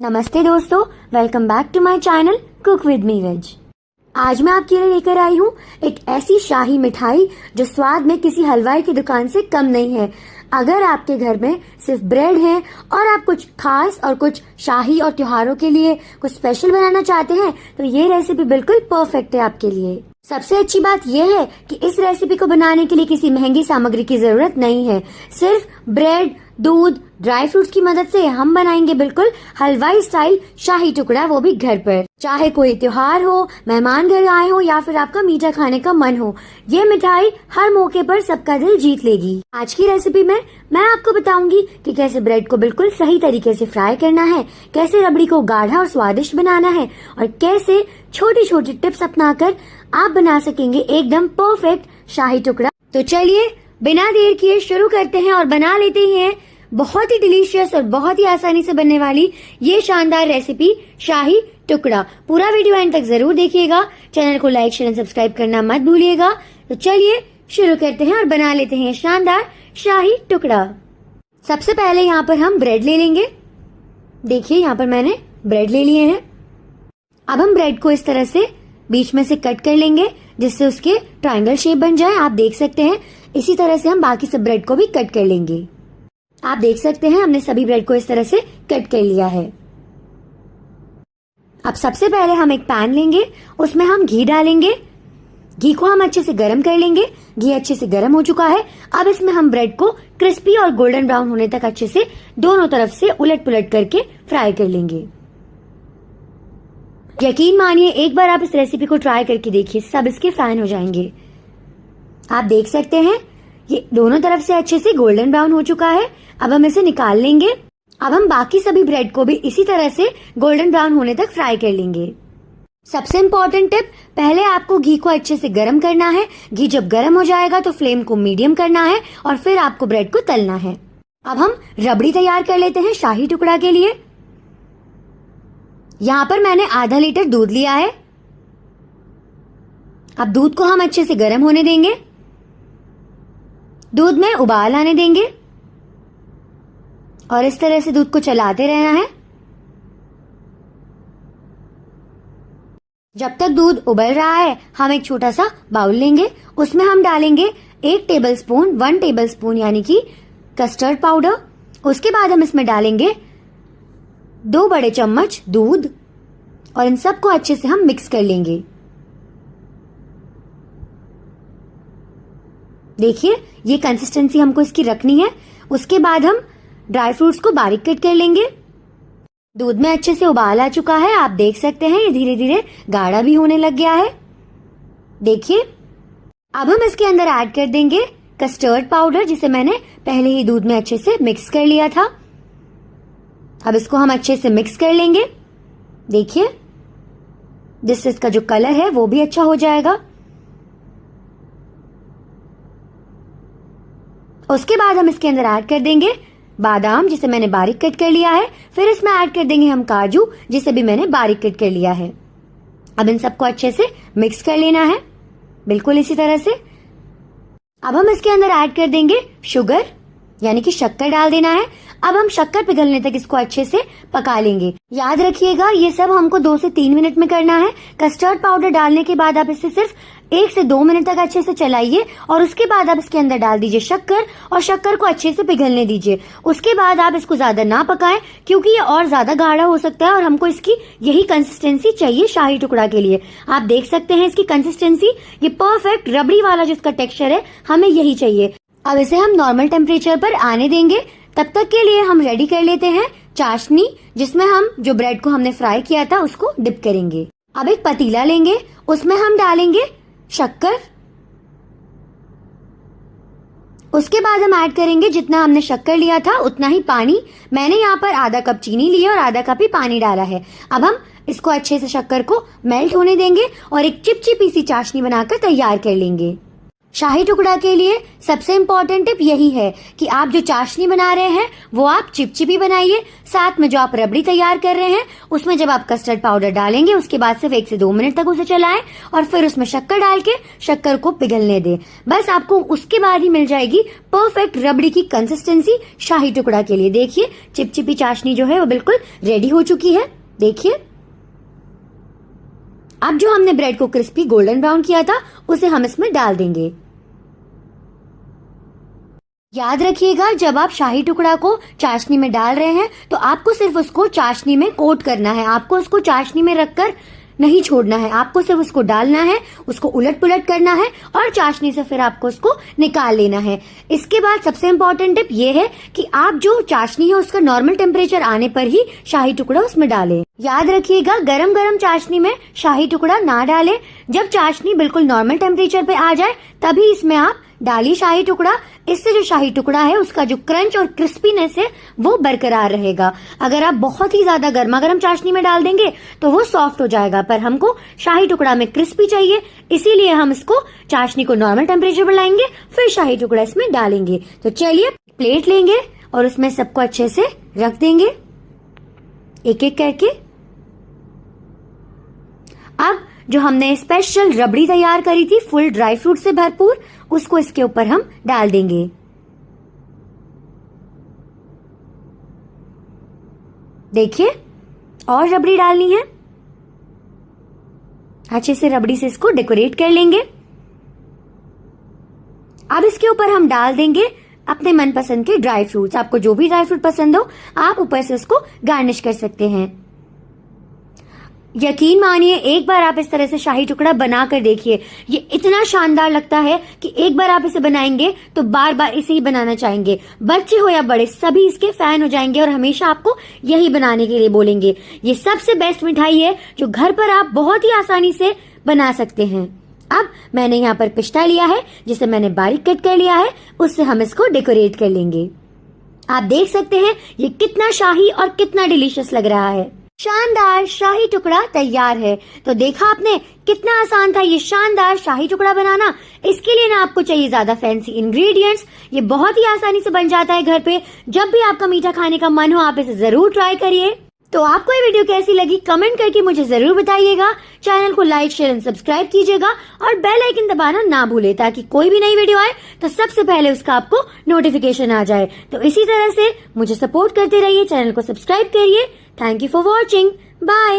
नमस्ते दोस्तों, welcome back to my channel cook with me veg. आज मैं आपके लिए लेकर आई हूँ एक ऐसी शाही मिठाई जो स्वाद में किसी हलवाई की दुकान से कम नहीं है। अगर आपके घर में सिर्फ ब्रेड है और आप कुछ खास और कुछ शाही और त्योहारों के लिए कुछ स्पेशल बनाना चाहते हैं तो ये रेसिपी बिल्कुल परफेक्ट है आपके लिए। सबसे अच्छी बात यह है कि इस रेसिपी को बनाने के लिए किसी महंगी सामग्री की जरूरत नहीं है। सिर्फ ब्रेड, दूध, ड्राई फ्रूट्स की मदद से हम बनाएंगे बिल्कुल हलवाई स्टाइल शाही टुकड़ा, वो भी घर पर। चाहे कोई त्योहार हो, मेहमान घर आए हो या फिर आपका मीठा खाने का मन हो, ये मिठाई हर मौके पर सबका दिल जीत लेगी। आज की रेसिपी में मैं आपको बताऊंगी कि कैसे ब्रेड को बिल्कुल सही तरीके से फ्राई करना है, कैसे रबड़ी को गाढ़ा और स्वादिष्ट बनाना है और कैसे छोटी छोटी टिप्स अपनाकर आप बना सकेंगे एकदम परफेक्ट शाही टुकड़ा। तो चलिए बिना देर किए शुरू करते हैं और बना लेते हैं बहुत ही डिलीशियस और बहुत ही आसानी से बनने वाली ये शानदार रेसिपी शाही टुकड़ा। पूरा वीडियो एंड तक जरूर देखिएगा। चैनल को लाइक, शेयर एंड सब्सक्राइब करना मत भूलिएगा। तो चलिए शुरू करते हैं और बना लेते हैं शानदार शाही टुकड़ा। सबसे पहले यहाँ पर हम ब्रेड ले लेंगे। देखिए यहाँ पर मैंने ब्रेड ले लिए हैं। अब हम ब्रेड को इस तरह से बीच में से कट कर लेंगे जिससे उसके ट्रायंगल शेप बन जाए। आप देख सकते हैं इसी तरह से हम बाकी सब ब्रेड को भी कट कर लेंगे। आप देख सकते हैं हमने सभी ब्रेड को इस तरह से कट कर लिया है। अब सबसे पहले हम एक पैन लेंगे, उसमें हम घी डालेंगे। घी को हम अच्छे से गर्म कर लेंगे। घी अच्छे से गर्म हो चुका है। अब इसमें हम ब्रेड को क्रिस्पी और गोल्डन ब्राउन होने तक अच्छे से दोनों तरफ से उलट पुलट करके फ्राई कर लेंगे। यकीन मानिए एक बार आप इस रेसिपी को ट्राई करके देखिए, सब इसके फैन हो जाएंगे। आप देख सकते हैं ये दोनों तरफ से अच्छे से गोल्डन ब्राउन हो चुका है। अब हम इसे निकाल लेंगे। अब हम बाकी सभी ब्रेड को भी इसी तरह से गोल्डन ब्राउन होने तक फ्राई कर लेंगे। सबसे इम्पोर्टेंट टिप, पहले आपको घी को अच्छे से गर्म करना है। घी जब गर्म हो जाएगा तो फ्लेम को मीडियम करना है और फिर आपको ब्रेड को तलना है। अब हम रबड़ी तैयार कर लेते हैं शाही टुकड़ा के लिए। यहाँ पर मैंने आधा लीटर दूध लिया है। अब दूध को हम अच्छे से गर्म होने देंगे। दूध में उबाल आने देंगे और इस तरह से दूध को चलाते रहना है जब तक दूध उबल रहा है। हम एक छोटा सा बाउल लेंगे, उसमें हम डालेंगे 1 टेबलस्पून यानी कि कस्टर्ड पाउडर। उसके बाद हम इसमें डालेंगे 2 बड़े चम्मच दूध और इन सबको अच्छे से हम मिक्स कर लेंगे। देखिए ये कंसिस्टेंसी हमको इसकी रखनी है। उसके बाद हम ड्राई फ्रूट्स को बारीक कट कर लेंगे। दूध में अच्छे से उबाल आ चुका है। आप देख सकते हैं ये धीरे धीरे गाढ़ा भी होने लग गया है। देखिए अब हम इसके अंदर ऐड कर देंगे कस्टर्ड पाउडर जिसे मैंने पहले ही दूध में अच्छे से मिक्स कर लिया था। अब इसको हम अच्छे से मिक्स कर लेंगे। देखिए जिससे इसका जो कलर है वो भी अच्छा हो जाएगा। उसके बाद हम इसके अंदर ऐड कर देंगे बादाम जिसे मैंने बारीक कट कर लिया है। फिर इसमें ऐड कर देंगे हम काजू जिसे भी मैंने बारीक कट कर लिया है। अब इन सबको अच्छे से मिक्स कर लेना है बिल्कुल इसी तरह से। अब हम इसके अंदर ऐड कर देंगे शुगर यानी कि शक्कर डाल देना है। अब हम शक्कर पिघलने तक इसको अच्छे से पका लेंगे। याद रखिएगा ये सब हमको 2 से 3 मिनट में करना है। कस्टर्ड पाउडर डालने के बाद आप इसे सिर्फ 1 से 2 मिनट तक अच्छे से चलाइए और उसके बाद आप इसके अंदर डाल दीजिए शक्कर और शक्कर को अच्छे से पिघलने दीजिए। उसके बाद आप इसको ज्यादा ना पकाएं क्योंकि ये और ज्यादा गाढ़ा हो सकता है और हमको इसकी यही कंसिस्टेंसी चाहिए शाही टुकड़ा के लिए। आप देख सकते हैं इसकी कंसिस्टेंसी, ये परफेक्ट रबड़ी वाला जिसका टेक्सचर है हमें यही चाहिए। अब इसे हम नॉर्मल टेम्परेचर पर आने देंगे। तब तक के लिए हम रेडी कर लेते हैं चाशनी जिसमें हम जो ब्रेड को हमने फ्राई किया था उसको डिप करेंगे। अब एक पतीला लेंगे, उसमें हम डालेंगे शक्कर। उसके बाद हम ऐड करेंगे जितना हमने शक्कर लिया था उतना ही पानी। मैंने यहाँ पर आधा कप चीनी ली और आधा कप ही पानी डाला है। अब हम इसको अच्छे से शक्कर को मेल्ट होने देंगे और एक चिपचिपी सी चाशनी बनाकर तैयार कर लेंगे। शाही टुकड़ा के लिए सबसे इम्पोर्टेंट टिप यही है कि आप जो चाशनी बना रहे हैं वो आप चिपचिपी बनाइए। साथ में जो आप रबड़ी तैयार कर रहे हैं उसमें जब आप कस्टर्ड पाउडर डालेंगे उसके बाद सिर्फ 1 से 2 मिनट तक उसे चलाएं और फिर उसमें शक्कर डाल के शक्कर को पिघलने दें। बस आपको उसके बाद ही मिल जाएगी परफेक्ट रबड़ी की कंसिस्टेंसी शाही टुकड़ा के लिए। देखिए चिपचिपी चाशनी जो है वो बिल्कुल रेडी हो चुकी है। देखिए अब जो हमने ब्रेड को क्रिस्पी गोल्डन ब्राउन किया था उसे हम इसमें डाल देंगे। याद रखिएगा जब आप शाही टुकड़ा को चाशनी में डाल रहे हैं तो आपको सिर्फ उसको चाशनी में कोट करना है। आपको उसको चाशनी में रखकर नहीं छोड़ना है। आपको सिर्फ उसको डालना है, उसको उलट पुलट करना है और चाशनी से फिर आपको उसको निकाल लेना है। इसके बाद सबसे इम्पोर्टेंट टिप ये है कि आप जो चाशनी है उसका नॉर्मल टेम्परेचर आने पर ही शाही टुकड़ा उसमें डालें। याद रखिएगा गरम गरम चाशनी में शाही टुकड़ा ना डालें। जब चाशनी बिल्कुल नॉर्मल टेम्परेचर पे आ जाए तभी इसमें आप डालिए शाही टुकड़ा। इससे जो शाही टुकड़ा है उसका जो क्रंच और क्रिस्पीनेस है वो बरकरार रहेगा। अगर आप बहुत ही ज्यादा गर्मा गर्म चाशनी में डाल देंगे तो वो सॉफ्ट हो जाएगा, पर हमको शाही टुकड़ा में क्रिस्पी चाहिए, इसीलिए हम इसको चाशनी को नॉर्मल टेम्परेचर पर लाएंगे फिर शाही टुकड़ा इसमें डालेंगे। तो चलिए प्लेट लेंगे और उसमें सबको अच्छे से रख देंगे एक एक करके। अब जो हमने स्पेशल रबड़ी तैयार करी थी फुल ड्राई फ्रूट से भरपूर, उसको इसके ऊपर हम डाल देंगे। देखिए और रबड़ी डालनी है। अच्छे से रबड़ी से इसको डेकोरेट कर लेंगे। अब इसके ऊपर हम डाल देंगे अपने मनपसंद के ड्राई फ्रूट्स। आपको जो भी ड्राई फ्रूट पसंद हो आप ऊपर से उसको गार्निश कर सकते हैं। यकीन मानिए एक बार आप इस तरह से शाही टुकड़ा बना कर देखिए, ये इतना शानदार लगता है कि एक बार आप इसे बनाएंगे तो बार बार इसे ही बनाना चाहेंगे। बच्चे हो या बड़े सभी इसके फैन हो जाएंगे और हमेशा आपको यही बनाने के लिए बोलेंगे। ये सबसे बेस्ट मिठाई है जो घर पर आप बहुत ही आसानी से बना सकते हैं। अब मैंने यहाँ पर पिस्ता लिया है जिसे मैंने बारीक कट कर लिया है, उससे हम इसको डेकोरेट कर लेंगे। आप देख सकते हैं ये कितना शाही और कितना डिलीशियस लग रहा है। शानदार शाही टुकड़ा तैयार है। तो देखा आपने कितना आसान था ये शानदार शाही टुकड़ा बनाना। इसके लिए ना आपको चाहिए ज्यादा फैंसी इंग्रेडिएंट्स, ये बहुत ही आसानी से बन जाता है घर पे। जब भी आपका मीठा खाने का मन हो आप इसे जरूर ट्राई करिए। तो आपको ये वीडियो कैसी लगी कमेंट करके मुझे जरूर बताइएगा। चैनल को लाइक शेयर एंड सब्सक्राइब कीजिएगा और बेल आइकन दबाना ना भूले ताकि कोई भी नई वीडियो आए तो सबसे पहले उसका आपको नोटिफिकेशन आ जाए। तो इसी तरह से मुझे सपोर्ट करते रहिए, चैनल को सब्सक्राइब करिए। Thank you for watching. Bye.